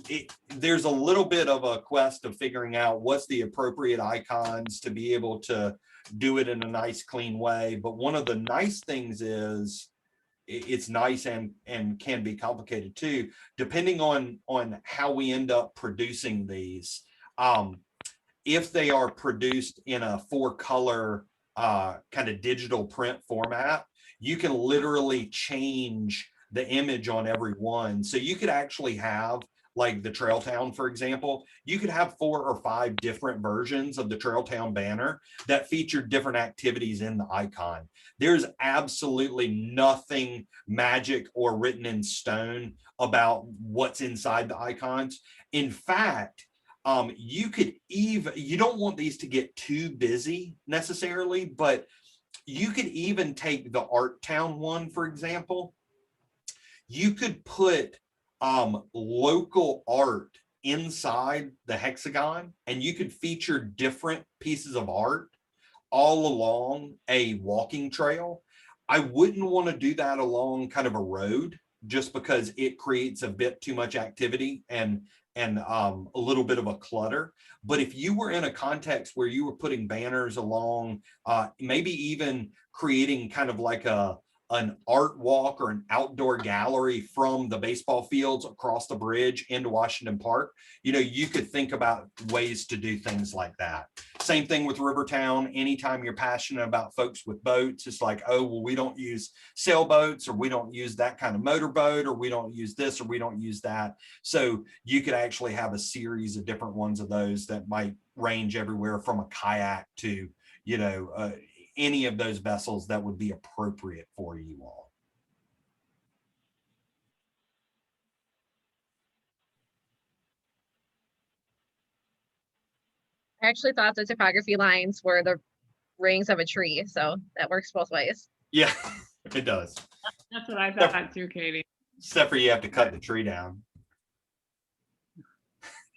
A: there's a little bit of a quest of figuring out what's the appropriate icons to be able to do it in a nice, clean way. But one of the nice things is it's nice and can be complicated too, depending on how we end up producing these. If they are produced in a 4-color kind of digital print format, you can literally change the image on every one. So you could actually have like the Trail Town, for example, you could have 4 or 5 different versions of the Trail Town banner that feature different activities in the icon. There's absolutely nothing magic or written in stone about what's inside the icons. In fact, you could even, you don't want these to get too busy necessarily, but you could even take the Art Town one, for example. You could put local art inside the hexagon, and you could feature different pieces of art all along a walking trail. I wouldn't want to do that along kind of a road, just because it creates a bit too much activity and a little bit of a clutter. But if you were in a context where you were putting banners along, maybe even creating kind of like an art walk or an outdoor gallery from the baseball fields across the bridge into Washington Park, you know, you could think about ways to do things like that. Same thing with Rivertown. Anytime you're passionate about folks with boats, it's like, oh, well, we don't use sailboats, or we don't use that kind of motorboat, or we don't use this, or we don't use that. So you could actually have a series of different ones of those that might range everywhere from a kayak to, you know, any of those vessels that would be appropriate for you all.
D: I actually thought the topography lines were the rings of a tree, so that works both ways.
A: Yeah, it does.
F: That's what I thought too, Katie.
A: Except for you have to cut the tree down.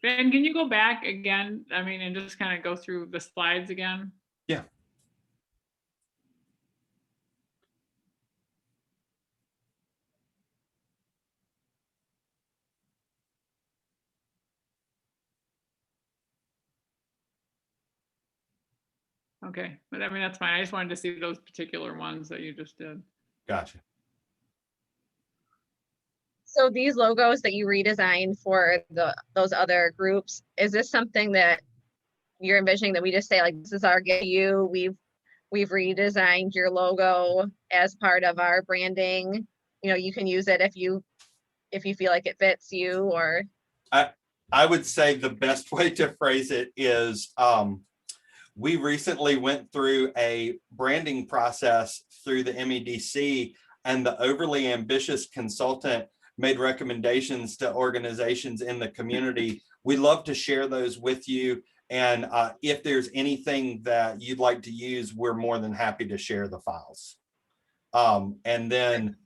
F: Ben, can you go back again? I mean, and just kind of go through the slides again?
A: Yeah.
F: Okay, but I mean, that's fine. I just wanted to see those particular ones that you just did.
A: Gotcha.
D: So these logos that you redesigned for those other groups, is this something that you're envisioning that we just say, like, this is our gift to you, we've redesigned your logo as part of our branding, you know, you can use it if you feel like it fits you? Or
A: I would say the best way to phrase it is, we recently went through a branding process through the MEDC, and the overly ambitious consultant made recommendations to organizations in the community. We'd love to share those with you. And if there's anything that you'd like to use, we're more than happy to share the files. And then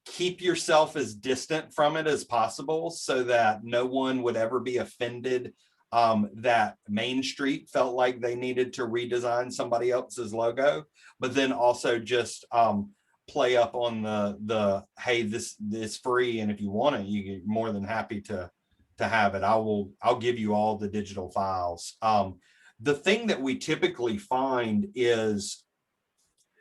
A: keep yourself as distant from it as possible so that no one would ever be offended that Main Street felt like they needed to redesign somebody else's logo, but then also just play up on the hey, this is free, and if you want it, you're more than happy to have it. I'll give you all the digital files. The thing that we typically find is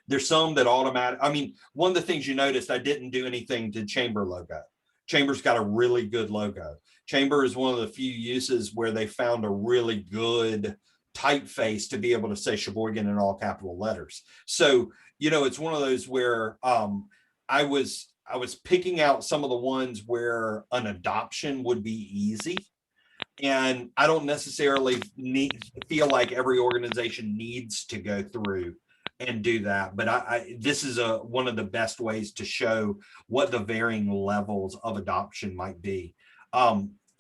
A: there's some that automatic. I mean, one of the things you noticed, I didn't do anything to Chamber logo. Chamber's got a really good logo. Chamber is one of the few uses where they found a really good typeface to be able to say Sheboygan in all capital letters. So, you know, it's one of those where I was picking out some of the ones where an adoption would be easy. And I don't necessarily feel like every organization needs to go through and do that, but this is one of the best ways to show what the varying levels of adoption might be.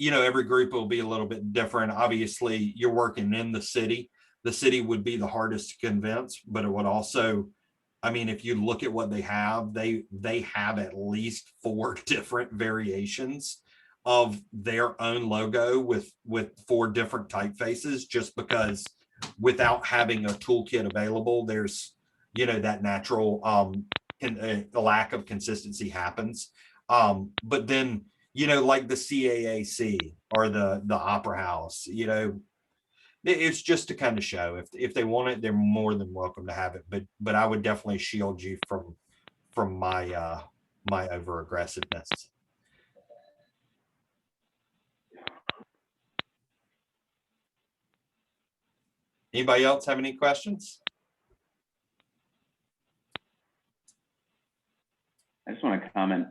A: You know, every group will be a little bit different. Obviously, you're working in the city. The city would be the hardest to convince, but it would also, I mean, if you look at what they have at least 4 different variations of their own logo with 4 different typefaces, just because without having a toolkit available, there's, you know, that natural the lack of consistency happens. But then, you know, like the CAAC or the Opera House, you know, it's just to kind of show if they want it, they're more than welcome to have it. But I would definitely shield you from my my over aggressiveness. Anybody else have any questions?
E: I just want to comment.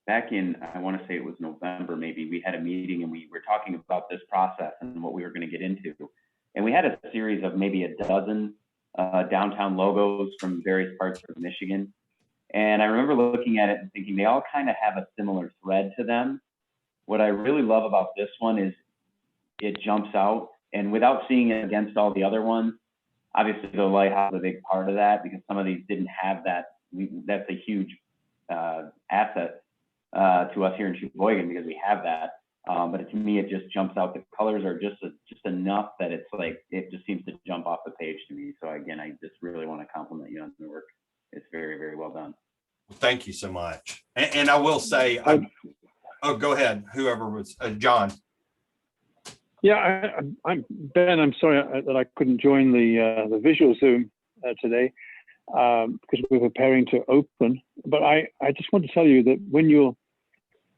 E: back in, I want to say it was November, maybe, we had a meeting and we were talking about this process and what we were going to get into. And we had a series of maybe a dozen downtown logos from various parts of Michigan. And I remember looking at it and thinking they all kind of have a similar thread to them. What I really love about this one is it jumps out, and without seeing it against all the other ones, obviously the lighthouse is a big part of that because some of these didn't have that. That's a huge asset to us here in Cheboygan because we have that. But to me, it just jumps out. The colors are just enough that it's like, it just seems to jump off the page to me. So again, I just really want to compliment you on the work. It's very, very well done.
A: Thank you so much. And I will say, oh, go ahead. Whoever was, John.
C: Yeah, I'm Ben. I'm sorry that I couldn't join the visual Zoom today because we're preparing to open. But I just want to tell you that when you're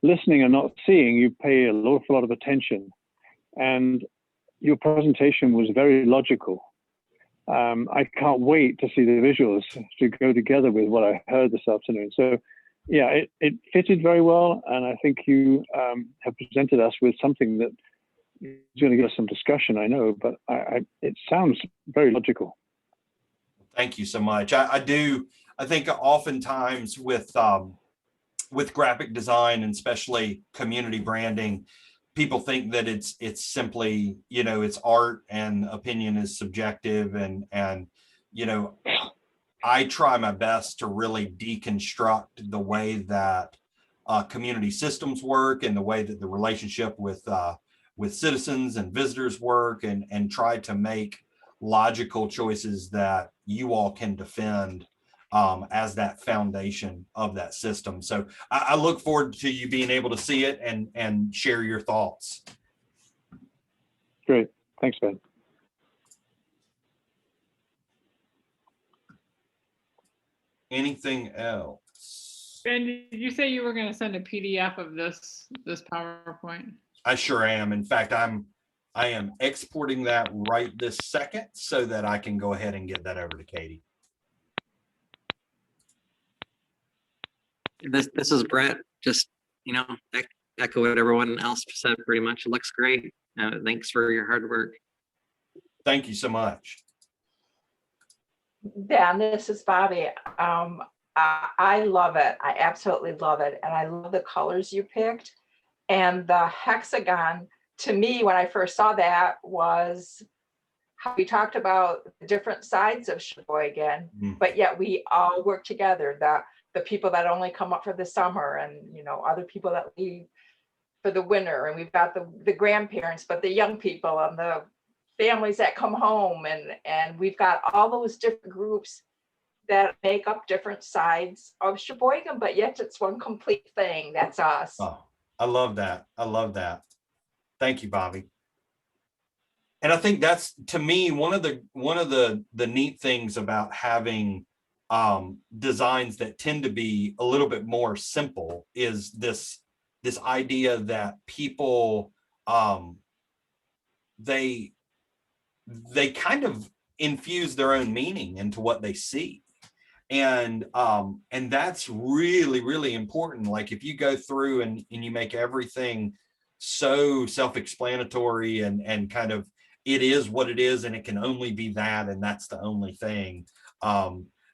C: listening and not seeing, you pay an awful lot of attention. And your presentation was very logical. I can't wait to see the visuals to go together with what I heard this afternoon. So yeah, it fitted very well. And I think you have presented us with something that is going to get us some discussion, I know, but it sounds very logical.
A: Thank you so much. I think oftentimes with graphic design and especially community branding, people think that it's simply, it's art and opinion is subjective. And, I try my best to really deconstruct the way that community systems work and the way that the relationship with citizens and visitors work, and try to make logical choices that you all can defend as that foundation of that system. So I look forward to you being able to see it and share your thoughts.
C: Great. Thanks, Ben.
A: Anything else?
F: Ben, did you say you were going to send a PDF of this PowerPoint?
A: I sure am. In fact, I am exporting that right this second so that I can go ahead and get that over to Katie.
G: This is Brett. Just, echo what everyone else said pretty much. It looks great. Thanks for your hard work.
A: Thank you so much.
H: Dan, this is Bobby. I love it. I absolutely love it. And I love the colors you picked. And the hexagon, to me, when I first saw that, was how we talked about the different sides of Sheboygan, but yet we all work together. The people that only come up for the summer, and other people that leave for the winter, and we've got the grandparents, but the young people and the families that come home, and we've got all those different groups that make up different sides of Sheboygan, but yet it's one complete thing. That's us.
A: Oh, I love that. I love that. Thank you, Bobby. And I think that's, to me, one of the neat things about having designs that tend to be a little bit more simple is this idea that people they kind of infuse their own meaning into what they see. And that's really, really important. Like if you go through and you make everything so self-explanatory and kind of, it is what it is, and it can only be that, and that's the only thing,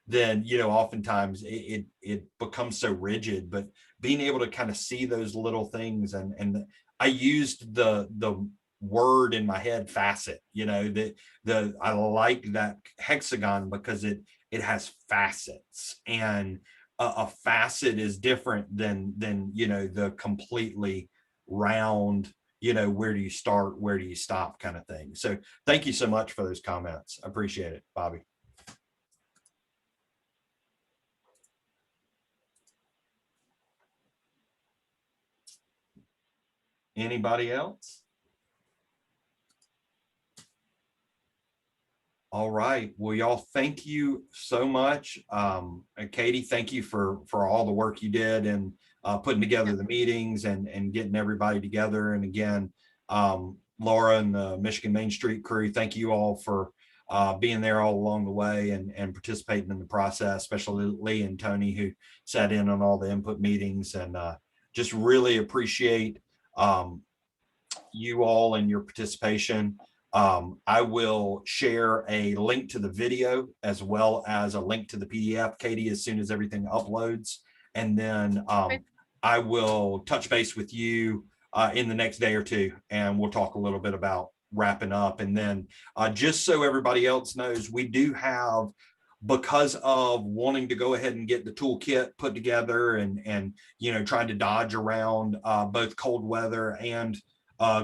A: then, oftentimes it becomes so rigid. But being able to kind of see those little things, and I used the word in my head, facet, I like that hexagon because it has facets, and a facet is different than the completely round, where do you start, where do you stop kind of thing. So thank you so much for those comments. I appreciate it, Bobby. Anybody else? All right. Well, y'all, thank you so much. And Katie, thank you for all the work you did and putting together the meetings and getting everybody together. And again, Laura and the Michigan Main Street crew, thank you all for being there all along the way and participating in the process, especially Lee and Tony, who sat in on all the input meetings, and just really appreciate you all and your participation. I will share a link to the video as well as a link to the PDF, Katie, as soon as everything uploads. And then I will touch base with you in the next day or two, and we'll talk a little bit about wrapping up. And then just so everybody else knows, we do have, because of wanting to go ahead and get the toolkit put together and you know, trying to dodge around both cold weather and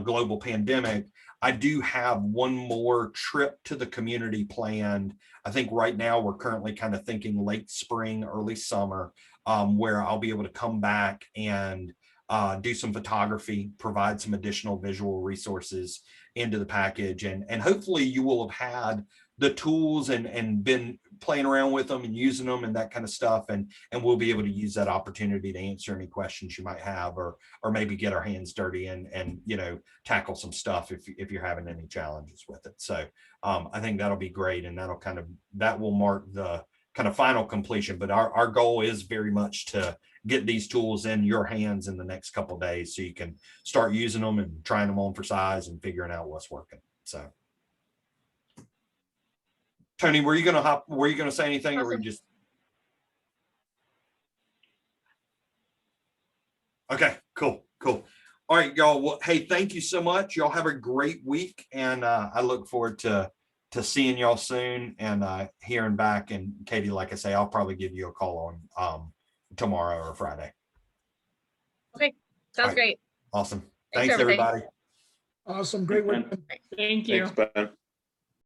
A: global pandemic, I do have one more trip to the community planned. I think right now we're currently kind of thinking late spring, early summer, where I'll be able to come back and do some photography, provide some additional visual resources into the package. And hopefully you will have had the tools and been playing around with them and using them and that kind of stuff. And we'll be able to use that opportunity to answer any questions you might have, or maybe get our hands dirty and you know, tackle some stuff if you're having any challenges with it. So I think that'll be great. And that will mark the kind of final completion. But our goal is very much to get these tools in your hands in the next couple of days so you can start using them and trying them on for size and figuring out what's working. So Tony, were you gonna say anything? Awesome. Or were you just okay? Cool. All right, y'all. Well, hey, thank you so much. Y'all have a great week, and I look forward to seeing y'all soon and hearing back. And Katie, like I say, I'll probably give you a call on tomorrow or Friday.
D: Okay, sounds great.
A: Awesome. Thanks everybody.
B: Awesome. Great work.
F: Thank you.
C: Thanks, Ben.